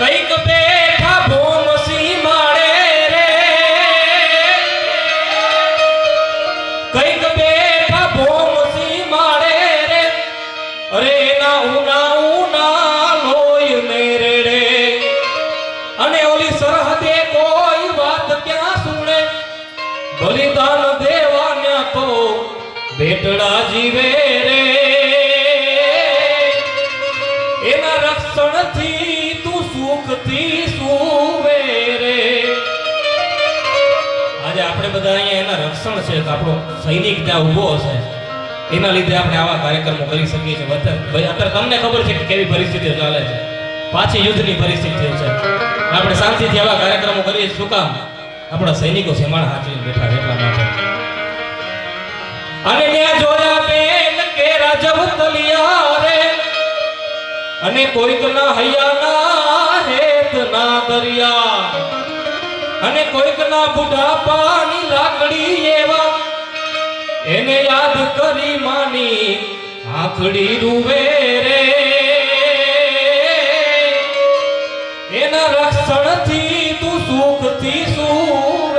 કઈક બેઠા ભોમસી માળે રે, કઈક બેઠા ભોમસી માળે રે, અરે ના ઉના ઉના લોય મેરે રે, અને ઓલી સરહદે કોઈ વાત ક્યાં સુણે, બલિદાન દેવાના તો બેટડા જીવે રે, એના રક્ષણથી તું સુખથી સુવે રે. આજે આપણે બધા અહીંયા એના રક્ષણ છે, આપણો સૈનિક ત્યાં ઊભો હશે, એના લીધે આપણે આવા કાર્યક્રમો કરી શકીએ છીએ. અત્યારે તમને ખબર છે કે કેવી પરિસ્થિતિઓ ચાલે છે, પાછી યુદ્ધની પરિસ્થિતિ છે. આપણે શાંતિથી આવા કાર્યક્રમો કરીએ. શું કામ? આપણા સૈનિકો સેમાણ હાચવીને બેઠા એટલા માટે. અને ત્યાં જોયા બેન કે રાજવ તલિયા રે, અને કોઈક ના હૈયાના હેત ના દરિયા, અને કોઈક ના બુઢાપાની લાકડી એવા, એને યાદ કરી માની આંખડી રૂવે રે, એના રક્ષણથી તું સુખથી સુવે